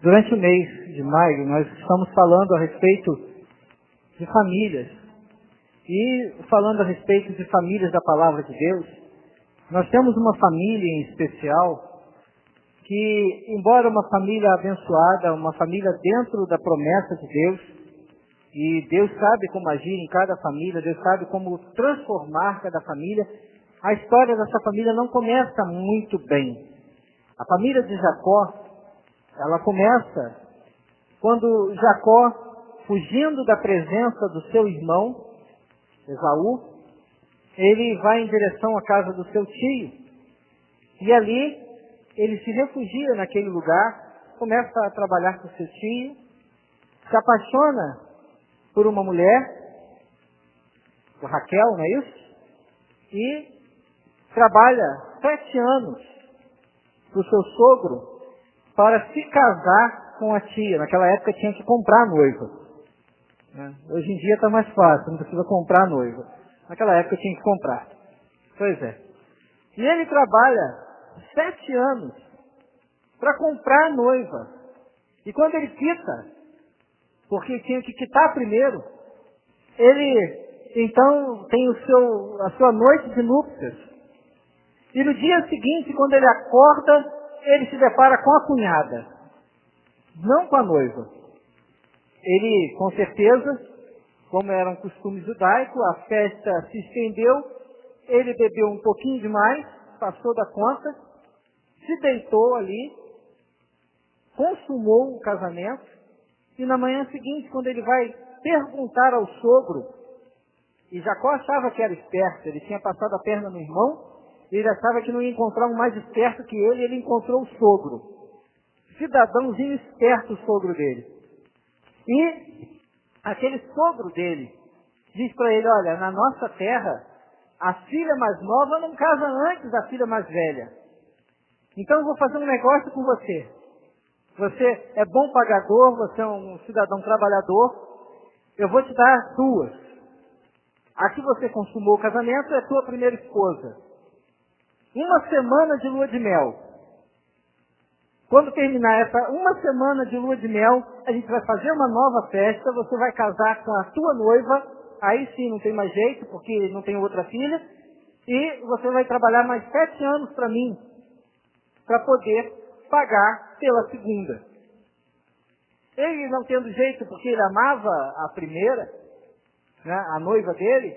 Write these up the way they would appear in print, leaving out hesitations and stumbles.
Durante o mês de maio, nós estamos falando a respeito de famílias. E falando a respeito de famílias da Palavra de Deus, nós temos uma família em especial que, embora uma família abençoada, uma família dentro da promessa de Deus, e Deus sabe como agir em cada família, Deus sabe como transformar cada família, a história dessa família não começa muito bem. A família de Jacó, ela começa quando Jacó, fugindo da presença do seu irmão, Esaú, ele vai em direção à casa do seu tio, e ali ele se refugia naquele lugar, começa a trabalhar com seu tio, se apaixona por uma mulher, por Raquel, não é isso? E trabalha 7 anos para o seu sogro para se casar com a tia. Naquela época tinha que comprar a noiva. Hoje em dia está mais fácil, não precisa comprar a noiva. Naquela época tinha que comprar. Pois é. E ele trabalha 7 anos para comprar a noiva. E quando ele quita, porque tinha que quitar primeiro, ele então tem a sua noite de núpcias. E no dia seguinte, quando ele acorda, ele se depara com a cunhada, não com a noiva. Ele, com certeza, como era um costume judaico, a festa se estendeu, ele bebeu um pouquinho demais, passou da conta, se deitou ali, consumou o casamento, e na manhã seguinte, quando ele vai perguntar ao sogro, e Jacó achava que era esperto, ele tinha passado a perna no irmão, e ele achava que não ia encontrar um mais esperto que ele encontrou o sogro. Cidadãozinho esperto, o sogro dele. E aquele sogro dele diz para ele, olha, na nossa terra, a filha mais nova não casa antes da filha mais velha. Então eu vou fazer um negócio com você. Você é bom pagador, você é um cidadão trabalhador, eu vou te dar 2. A que você consumou o casamento é tua primeira esposa. 1 semana de lua de mel. Quando terminar essa 1 semana de lua de mel, a gente vai fazer uma nova festa, você vai casar com a tua noiva, aí sim não tem mais jeito, porque não tem outra filha, e você vai trabalhar mais 7 anos para mim, para poder pagar pela segunda. Ele não tendo jeito, porque ele amava a primeira, né, a noiva dele,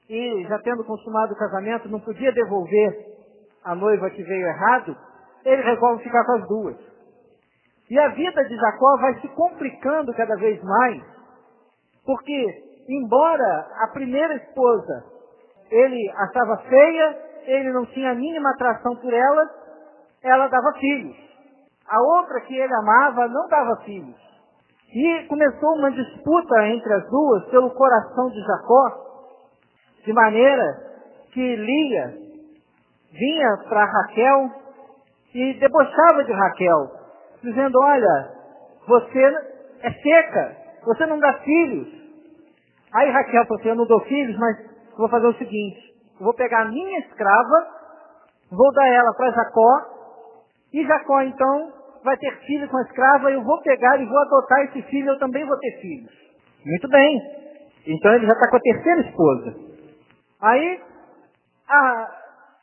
e já tendo consumado o casamento, não podia devolver a noiva que veio errado, ele resolve ficar com as 2. E a vida de Jacó vai se complicando cada vez mais, porque, embora a primeira esposa ele achava feia, ele não tinha a mínima atração por ela, ela dava filhos. A outra que ele amava não dava filhos. E começou uma disputa entre as duas pelo coração de Jacó, de maneira que Lia vinha para Raquel e debochava de Raquel, dizendo, olha, você é seca, você não dá filhos. Aí Raquel falou assim, eu não dou filhos, mas vou fazer o seguinte, eu vou pegar a minha escrava, vou dar ela para Jacó, e Jacó então vai ter filho com a escrava, eu vou pegar e vou adotar esse filho, eu também vou ter filhos. Muito bem. Então ele já está com a terceira esposa. Aí a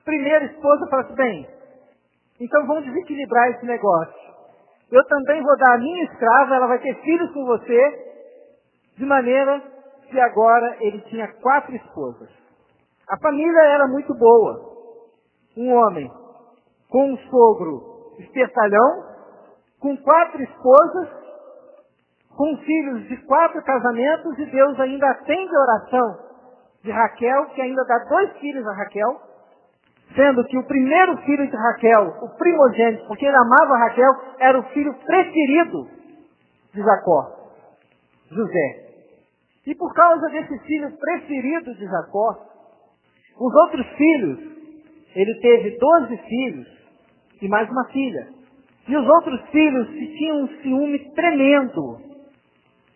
primeira esposa fala assim, bem, então vamos desequilibrar esse negócio. Eu também vou dar a minha escrava, ela vai ter filhos com você, de maneira que agora ele tinha 4 esposas. A família era muito boa. Um homem com um sogro espertalhão, com 4 esposas, com filhos de 4 casamentos, e Deus ainda atende a oração de Raquel, que ainda dá 2 filhos a Raquel, sendo que o primeiro filho de Raquel, o primogênito, porque ele amava Raquel, era o filho preferido de Jacó, José. E por causa desse filho preferido de Jacó, os outros filhos, ele teve 12 filhos e mais uma filha. E os outros filhos tinham um ciúme tremendo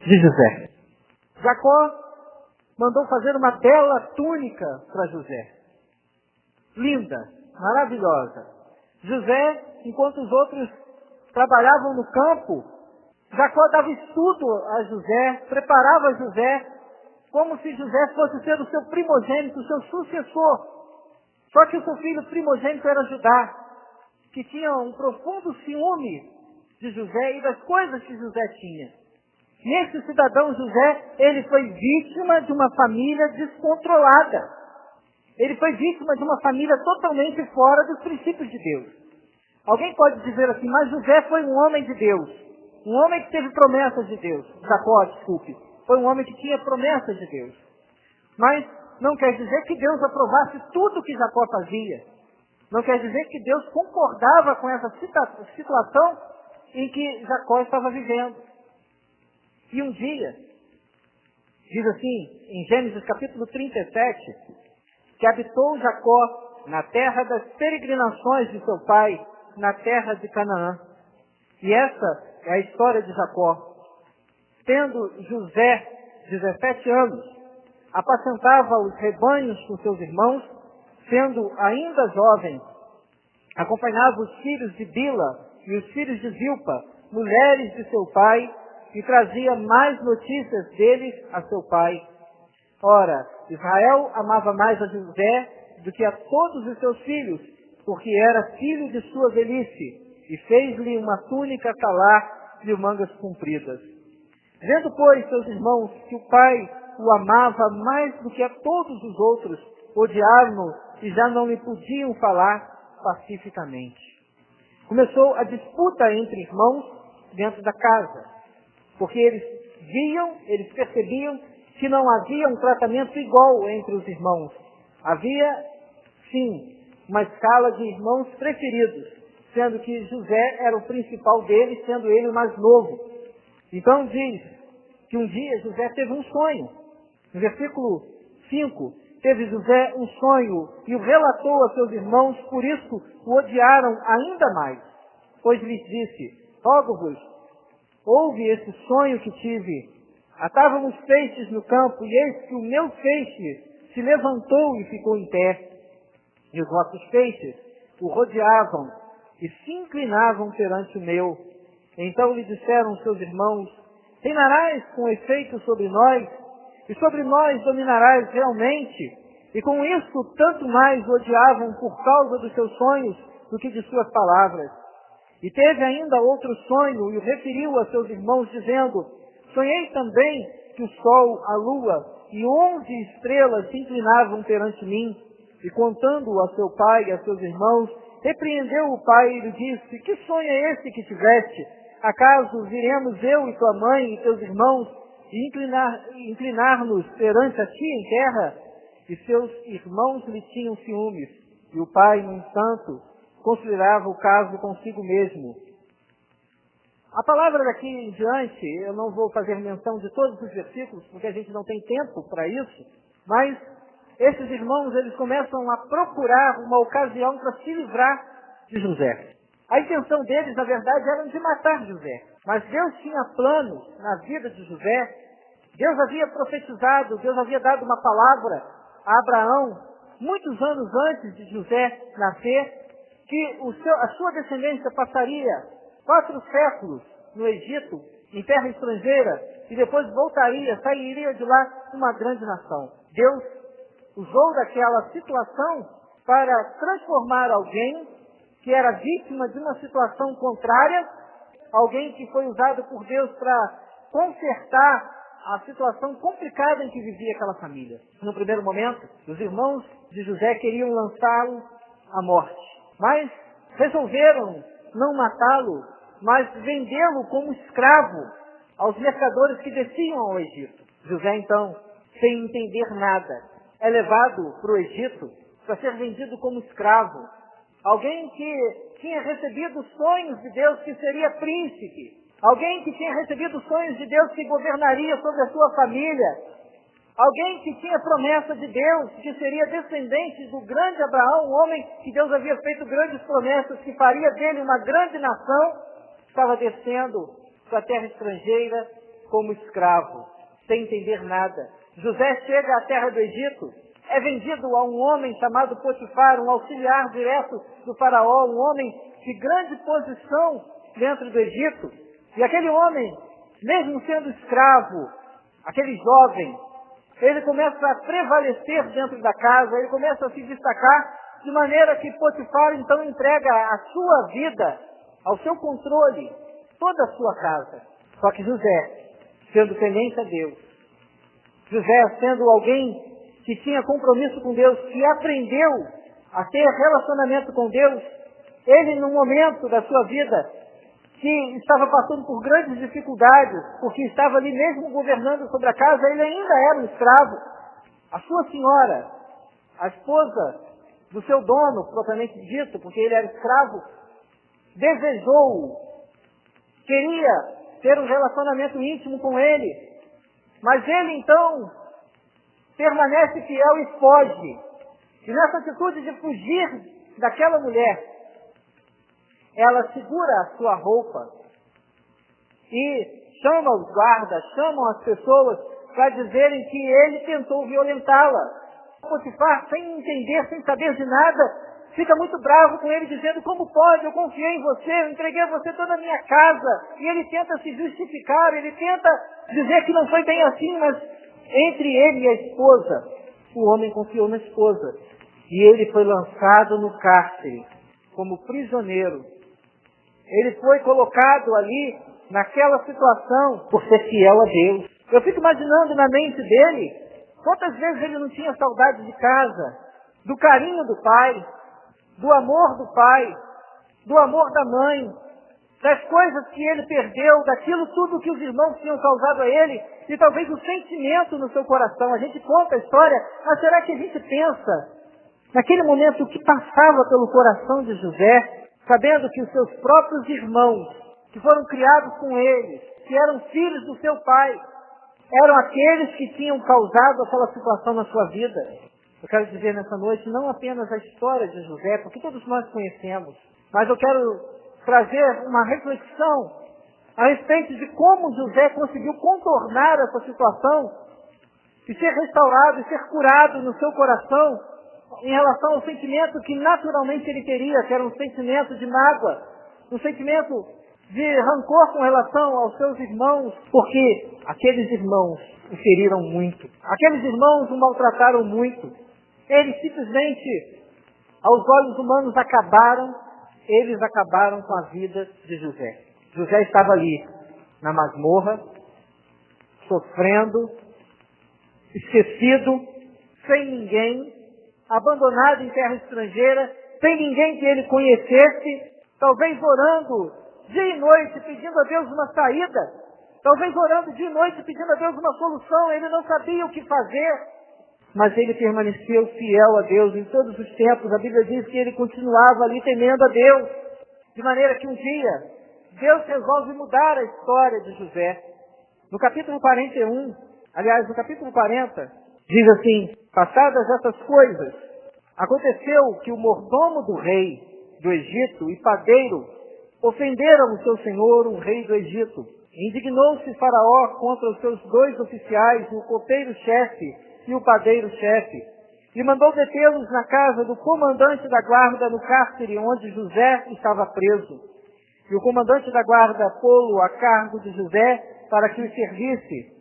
de José. Jacó mandou fazer uma bela túnica para José. Linda, maravilhosa. José, enquanto os outros trabalhavam no campo, Jacó dava estudo a José, preparava José, como se José fosse ser o seu primogênito, o seu sucessor. Só que o seu filho primogênito era Judá, que tinha um profundo ciúme de José e das coisas que José tinha. E esse cidadão José, ele foi vítima de uma família descontrolada. Ele foi vítima de uma família totalmente fora dos princípios de Deus. Alguém pode dizer assim, mas José foi um homem de Deus. Um homem que teve promessas de Deus. Jacó, desculpe. Foi um homem que tinha promessas de Deus. Mas não quer dizer que Deus aprovasse tudo que Jacó fazia. Não quer dizer que Deus concordava com essa situação em que Jacó estava vivendo. E um dia, diz assim, em Gênesis capítulo 37, que habitou Jacó na terra das peregrinações de seu pai, na terra de Canaã. E essa é a história de Jacó. Tendo José 17 anos, apacentava os rebanhos com seus irmãos, sendo ainda jovem, acompanhava os filhos de Bila e os filhos de Zilpa, mulheres de seu pai, e trazia mais notícias deles a seu pai. Ora, Israel amava mais a José do que a todos os seus filhos, porque era filho de sua velhice, e fez-lhe uma túnica talar de mangas compridas. Vendo, pois, seus irmãos, que o pai o amava mais do que a todos os outros, odiaram-no e já não lhe podiam falar pacificamente. Começou a disputa entre irmãos dentro da casa, porque eles percebiam que não havia um tratamento igual entre os irmãos. Havia, sim, uma escala de irmãos preferidos, sendo que José era o principal deles, sendo ele o mais novo. Então diz que um dia José teve um sonho. No versículo 5, teve José um sonho e o relatou a seus irmãos, por isso o odiaram ainda mais. Pois lhes disse, rogo-vos, ouve esse sonho que tive. Atávamos peixes no campo e eis que o meu peixe se levantou e ficou em pé. E os vossos peixes o rodeavam e se inclinavam perante o meu. Então lhe disseram seus irmãos, reinarás com efeito sobre nós, e sobre nós dominarás realmente. E com isso tanto mais o odiavam por causa dos seus sonhos do que de suas palavras. E teve ainda outro sonho e o referiu a seus irmãos, dizendo, sonhei também que o sol, a lua e 11 estrelas se inclinavam perante mim. E contando-o a seu pai e a seus irmãos, repreendeu o pai e lhe disse, que sonho é esse que tiveste? Acaso viremos eu e tua mãe e teus irmãos e inclinar-nos perante a ti em terra? E seus irmãos lhe tinham ciúmes. E o pai, no entanto, considerava o caso consigo mesmo. A palavra daqui em diante, eu não vou fazer menção de todos os versículos, porque a gente não tem tempo para isso, mas esses irmãos, eles começam a procurar uma ocasião para se livrar de José. A intenção deles, na verdade, era de matar José. Mas Deus tinha planos na vida de José. Deus havia profetizado, Deus havia dado uma palavra a Abraão, muitos anos antes de José nascer, que a sua descendência passaria 4 séculos no Egito, em terra estrangeira, e depois sairia de lá uma grande nação. Deus usou daquela situação para transformar alguém que era vítima de uma situação contrária, alguém que foi usado por Deus para consertar a situação complicada em que vivia aquela família. No primeiro momento, os irmãos de José queriam lançá-lo à morte, mas resolveram não matá-lo, mas vendê-lo como escravo aos mercadores que desciam ao Egito. José, então, sem entender nada, é levado para o Egito para ser vendido como escravo. Alguém que tinha recebido sonhos de Deus que seria príncipe. Alguém que tinha recebido sonhos de Deus que governaria sobre a sua família. Alguém que tinha promessa de Deus que seria descendente do grande Abraão, um homem que Deus havia feito grandes promessas, que faria dele uma grande nação, estava descendo para a terra estrangeira como escravo, sem entender nada. José chega à terra do Egito, é vendido a um homem chamado Potifar, um auxiliar direto do faraó, um homem de grande posição dentro do Egito, e aquele homem, mesmo sendo escravo, aquele jovem, ele começa a prevalecer dentro da casa, ele começa a se destacar, de maneira que Potifar então entrega a sua vida, ao seu controle, toda a sua casa. Só que José, sendo temente a Deus, José sendo alguém que tinha compromisso com Deus, que aprendeu a ter relacionamento com Deus, ele num momento da sua vida que estava passando por grandes dificuldades, porque estava ali mesmo governando sobre a casa, ele ainda era um escravo. A sua senhora, a esposa do seu dono, propriamente dito, porque ele era escravo, desejou-o, queria ter um relacionamento íntimo com ele, mas ele então permanece fiel e foge. E nessa atitude de fugir daquela mulher, ela segura a sua roupa e chama os guardas, chamam as pessoas para dizerem que ele tentou violentá-la. Potifar, sem entender, sem saber de nada, fica muito bravo com ele, dizendo: como pode, eu confiei em você, eu entreguei a você toda a minha casa. E ele tenta se justificar, ele tenta dizer que não foi bem assim, mas entre ele e a esposa, o homem confiou na esposa. E ele foi lançado no cárcere como prisioneiro. Ele foi colocado ali, naquela situação, por ser fiel a Deus. Eu fico imaginando na mente dele, quantas vezes ele não tinha saudade de casa, do carinho do pai, do amor do pai, do amor da mãe, das coisas que ele perdeu, daquilo tudo que os irmãos tinham causado a ele, e talvez o sentimento no seu coração. A gente conta a história, mas será que a gente pensa, naquele momento, o que passava pelo coração de José, sabendo que os seus próprios irmãos, que foram criados com ele, que eram filhos do seu pai, eram aqueles que tinham causado aquela situação na sua vida? Eu quero dizer nessa noite não apenas a história de José, porque todos nós conhecemos, mas eu quero trazer uma reflexão a respeito de como José conseguiu contornar essa situação e ser restaurado e ser curado no seu coração em relação ao sentimento que naturalmente ele teria, que era um sentimento de mágoa, um sentimento de rancor com relação aos seus irmãos, porque aqueles irmãos o feriram muito, aqueles irmãos o maltrataram muito. Eles simplesmente, aos olhos humanos, eles acabaram com a vida de José. José estava ali, na masmorra, sofrendo, esquecido, sem ninguém, abandonado em terra estrangeira, sem ninguém que ele conhecesse, talvez orando dia e noite, pedindo a Deus uma saída, talvez orando dia e noite, pedindo a Deus uma solução. Ele não sabia o que fazer, mas ele permaneceu fiel a Deus em todos os tempos. A Bíblia diz que ele continuava ali temendo a Deus, de maneira que um dia Deus resolve mudar a história de José. No capítulo 41, aliás, no capítulo 40, diz assim: passadas essas coisas, aconteceu que o mordomo do rei do Egito e padeiro ofenderam o seu senhor, o rei do Egito. Indignou-se Faraó contra os seus 2 oficiais, o copeiro-chefe e o padeiro-chefe, e mandou detê-los na casa do comandante da guarda no cárcere onde José estava preso. E o comandante da guarda pô-lo a cargo de José para que os servisse,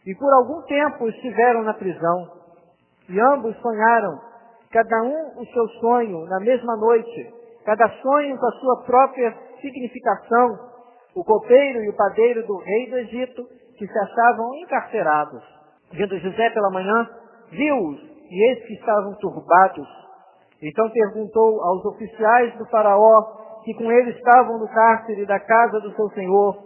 e por algum tempo estiveram na prisão. E ambos sonharam, cada um o seu sonho, na mesma noite, cada sonho com a sua própria significação, o copeiro e o padeiro do rei do Egito, que se achavam encarcerados. Vindo José pela manhã, viu-os, e eis que estavam turbados. Então perguntou aos oficiais do faraó, que com ele estavam no cárcere da casa do seu senhor: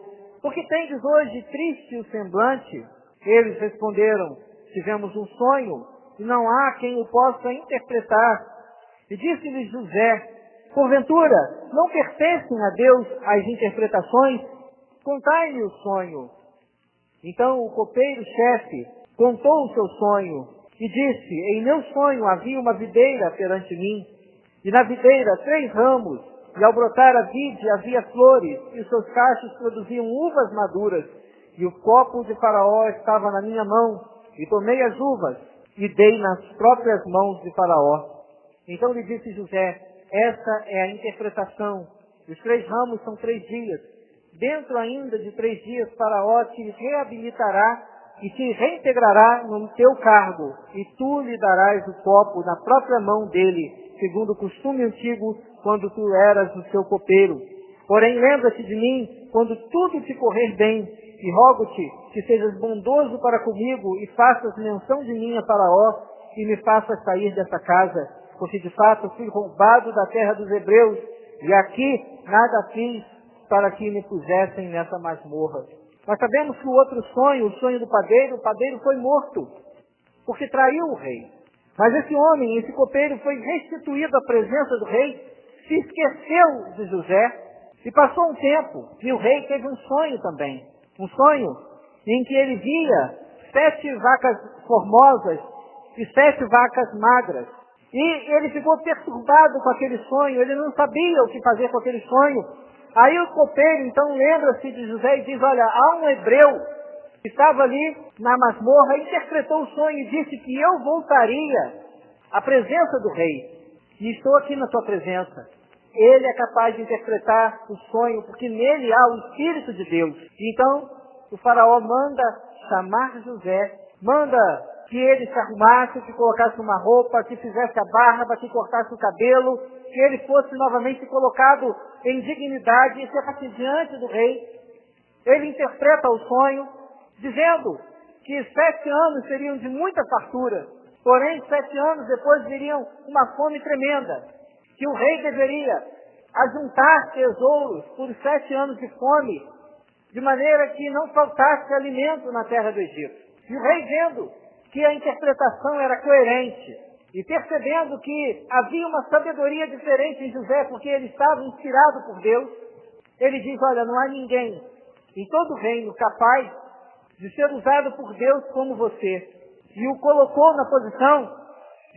por que tendes hoje triste o semblante? Eles responderam: tivemos um sonho, e não há quem o possa interpretar. E disse-lhes José: porventura, não pertencem a Deus as interpretações? Contai-me o sonho. Então o copeiro-chefe contou o seu sonho e disse: em meu sonho havia uma videira perante mim, e na videira 3 ramos, e ao brotar a vide havia flores, e os seus cachos produziam uvas maduras, e o copo de Faraó estava na minha mão, e tomei as uvas, e dei nas próprias mãos de Faraó. Então lhe disse José: esta é a interpretação. Os 3 ramos são 3 dias, dentro ainda de 3 dias Faraó te reabilitará e te reintegrará no teu cargo, e tu lhe darás o copo na própria mão dele, segundo o costume antigo, quando tu eras o seu copeiro. Porém, lembra-te de mim, quando tudo te correr bem, e rogo-te que sejas bondoso para comigo, e faças menção de mim a Faraó, e me faças sair dessa casa, porque de fato fui roubado da terra dos hebreus, e aqui nada fiz para que me pusessem nessa masmorra. Nós sabemos que o outro sonho, o sonho do padeiro, o padeiro foi morto, porque traiu o rei. Mas esse homem, esse copeiro, foi restituído à presença do rei, se esqueceu de José, e passou um tempo, e o rei teve um sonho também. Um sonho em que ele via 7 vacas formosas e 7 vacas magras. E ele ficou perturbado com aquele sonho, ele não sabia o que fazer com aquele sonho. Aí o copeiro, então, lembra-se de José e diz, olha, há um hebreu que estava ali na masmorra, interpretou o sonho e disse que eu voltaria à presença do rei. E estou aqui na tua presença. Ele é capaz de interpretar o sonho, porque nele há o Espírito de Deus. Então, o faraó manda chamar José, manda que ele se arrumasse, que colocasse uma roupa, que fizesse a barba, que cortasse o cabelo, que ele fosse novamente colocado em dignidade e se afaste diante do rei. Ele interpreta o sonho, dizendo que 7 anos seriam de muita fartura, porém 7 anos depois viriam uma fome tremenda, que o rei deveria ajuntar tesouros por 7 anos de fome, de maneira que não faltasse alimento na terra do Egito. E o rei, vendo que a interpretação era coerente, e percebendo que havia uma sabedoria diferente em José, porque ele estava inspirado por Deus, ele diz, olha, não há ninguém em todo o reino capaz de ser usado por Deus como você. E o colocou na posição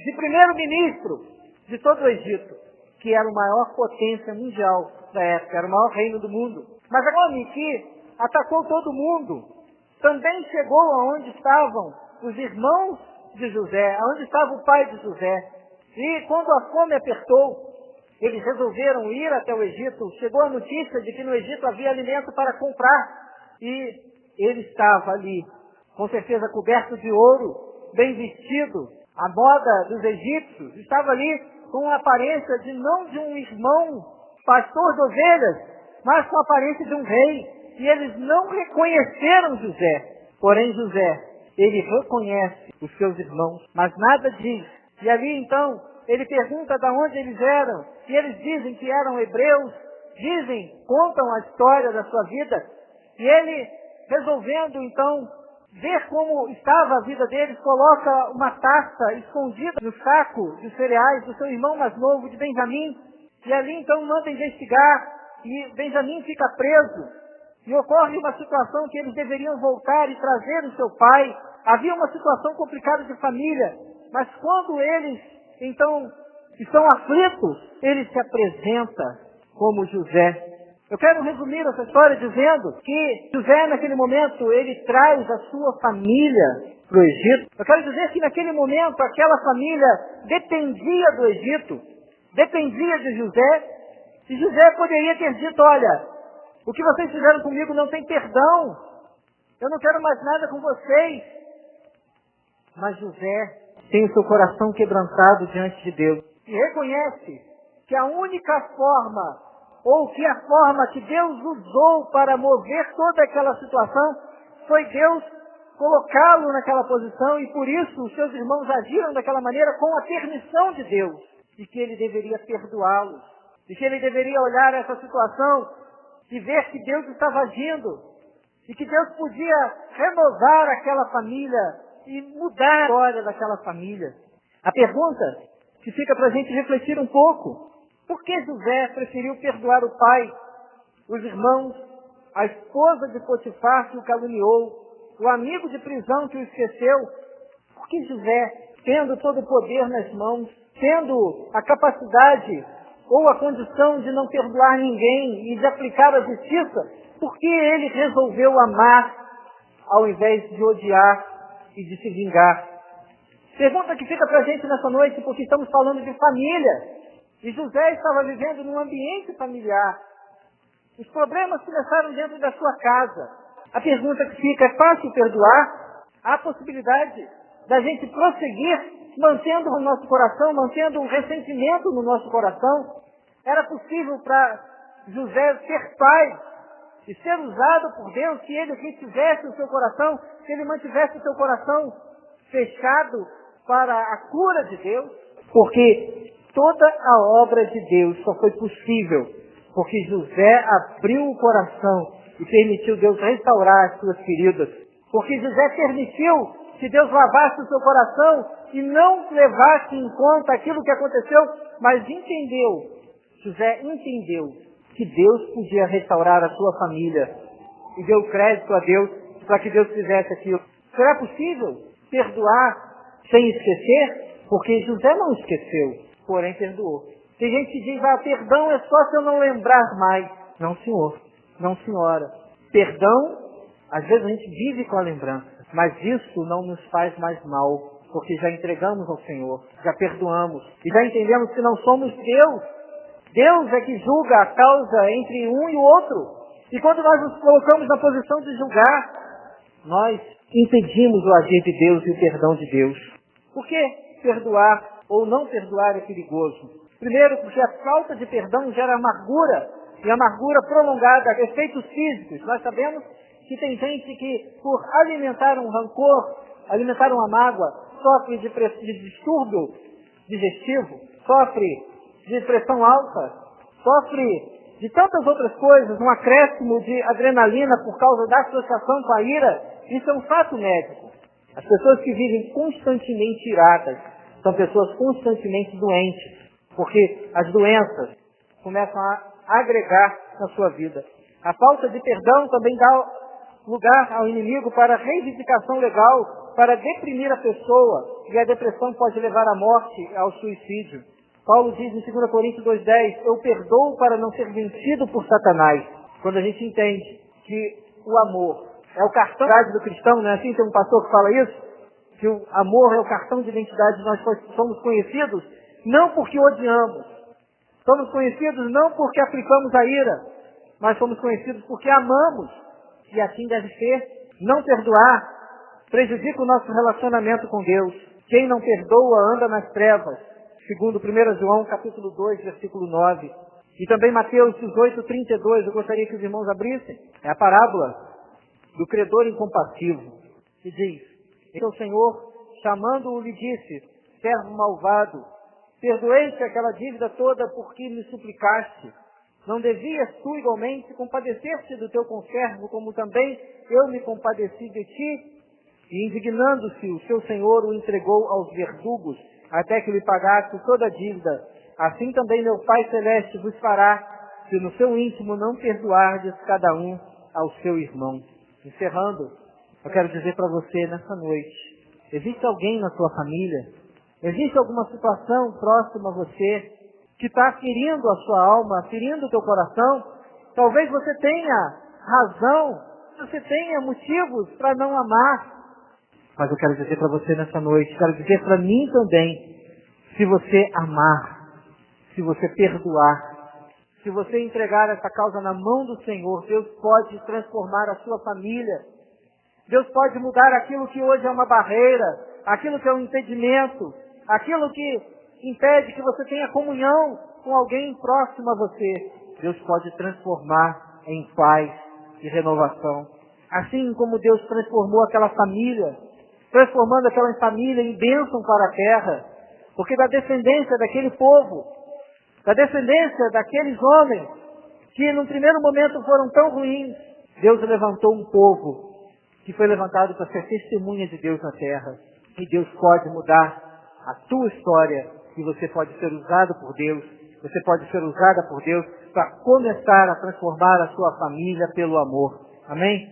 de primeiro-ministro de todo o Egito, que era a maior potência mundial da época, era o maior reino do mundo. Mas agora que atacou todo mundo, também chegou aonde estavam os irmãos de José, aonde estava o pai de José. E quando a fome apertou, eles resolveram ir até o Egito. Chegou a notícia de que no Egito havia alimento para comprar. E ele estava ali, com certeza coberto de ouro, bem vestido, a moda dos egípcios. Estava ali com a aparência de não de um irmão pastor de ovelhas, mas com a aparência de um rei. E eles não reconheceram José. Porém José, ele reconhece os seus irmãos, mas nada diz. E ali então, ele pergunta de onde eles eram, e eles dizem que eram hebreus, contam a história da sua vida, e ele, resolvendo então ver como estava a vida deles, coloca uma taça escondida no saco de cereais do seu irmão mais novo, de Benjamim, e ali então manda investigar, e Benjamim fica preso. E ocorre uma situação que eles deveriam voltar e trazer o seu pai. Havia uma situação complicada de família, mas quando eles, então, estão aflitos, ele se apresenta como José. Eu quero resumir essa história dizendo que José, naquele momento, ele traz a sua família para o Egito. Eu quero dizer que naquele momento, aquela família dependia do Egito, dependia de José, e José poderia ter dito, olha, o que vocês fizeram comigo não tem perdão. Eu não quero mais nada com vocês. Mas José tem o seu coração quebrantado diante de Deus. E reconhece que a única forma, ou que a forma que Deus usou para mover toda aquela situação, foi Deus colocá-lo naquela posição. E por isso os seus irmãos agiram daquela maneira com a permissão de Deus. E que ele deveria perdoá-los. E que ele deveria olhar essa situação e ver que Deus estava agindo, e que Deus podia renovar aquela família e mudar a história daquela família. A pergunta que fica para a gente refletir um pouco, por que José preferiu perdoar o pai, os irmãos, a esposa de Potifar que o caluniou, o amigo de prisão que o esqueceu? Por que José, tendo todo o poder nas mãos, tendo a capacidade ou a condição de não perdoar ninguém e de aplicar a justiça, por que ele resolveu amar ao invés de odiar e de se vingar? Pergunta que fica para a gente nessa noite, porque estamos falando de família. E José estava vivendo num ambiente familiar. Os problemas começaram dentro da sua casa. A pergunta que fica, é fácil perdoar? Há possibilidade da gente prosseguir mantendo o nosso coração, mantendo um ressentimento no nosso coração? Era possível para José ser pai e ser usado por Deus se ele retivesse o seu coração, se ele mantivesse o seu coração fechado para a cura de Deus? Porque toda a obra de Deus só foi possível porque José abriu o coração e permitiu Deus restaurar as suas feridas. Porque José permitiu que Deus lavasse o seu coração e não levasse em conta aquilo que aconteceu, mas José entendeu que Deus podia restaurar a sua família e deu crédito a Deus para que Deus fizesse aquilo. Será possível perdoar sem esquecer? Porque José não esqueceu, porém perdoou. Tem gente que diz, perdão é só se eu não lembrar mais. Não, senhor. Não, senhora. Perdão, às vezes a gente vive com a lembrança, mas isso não nos faz mais mal, porque já entregamos ao Senhor, já perdoamos, e já entendemos que não somos Deus. Deus é que julga a causa entre um e o outro. E quando nós nos colocamos na posição de julgar, nós impedimos o agir de Deus e o perdão de Deus. Por que perdoar ou não perdoar é perigoso? Primeiro, porque a falta de perdão gera amargura, e amargura prolongada, efeitos físicos. Nós sabemos que tem gente que, por alimentar um rancor, alimentar uma mágoa, sofre de distúrbio digestivo, sofre de pressão alta, sofre de tantas outras coisas, um acréscimo de adrenalina por causa da associação com a ira. Isso é um fato médico. As pessoas que vivem constantemente iradas são pessoas constantemente doentes, porque as doenças começam a agregar na sua vida. A falta de perdão também dá lugar ao inimigo para reivindicação legal, para deprimir a pessoa, e a depressão pode levar à morte, ao suicídio. Paulo diz em 2 Coríntios 2,10, eu perdoo para não ser vencido por Satanás. Quando a gente entende que o amor é o cartão de identidade do cristão, não é assim? Tem um pastor que fala isso, que o amor é o cartão de identidade, nós somos conhecidos não porque odiamos, somos conhecidos não porque aplicamos a ira, mas somos conhecidos porque amamos, e assim deve ser. Não perdoar prejudica o nosso relacionamento com Deus. Quem não perdoa anda nas trevas, segundo 1 João capítulo 2, versículo 9. E também Mateus 18:32, eu gostaria que os irmãos abrissem. É a parábola do credor incompassivo, que diz, então o Senhor, chamando-o, lhe disse, servo malvado, perdoei-te aquela dívida toda porque me suplicaste. Não devias tu igualmente compadecer-te do teu conservo, como também eu me compadeci de ti? E indignando-se, o seu senhor o entregou aos verdugos, até que lhe pagasse toda a dívida. Assim também meu Pai Celeste vos fará, se no seu íntimo não perdoardes cada um ao seu irmão. Encerrando, eu quero dizer para você nessa noite, existe alguém na sua família, existe alguma situação próxima a você que está ferindo a sua alma, ferindo o teu coração? Talvez você tenha razão, você tenha motivos para não amar. Mas eu quero dizer para você nessa noite, quero dizer para mim também, se você amar, se você perdoar, se você entregar essa causa na mão do Senhor, Deus pode transformar a sua família. Deus pode mudar aquilo que hoje é uma barreira, aquilo que é um impedimento, aquilo que impede que você tenha comunhão com alguém próximo a você. Deus pode transformar em paz e renovação. Assim como Deus transformou aquela família, transformando aquela família em bênção para a terra, porque da descendência daquele povo, da descendência daqueles homens, que num primeiro momento foram tão ruins, Deus levantou um povo que foi levantado para ser testemunha de Deus na terra. E Deus pode mudar a tua história, e você pode ser usado por Deus, você pode ser usada por Deus para começar a transformar a sua família pelo amor. Amém?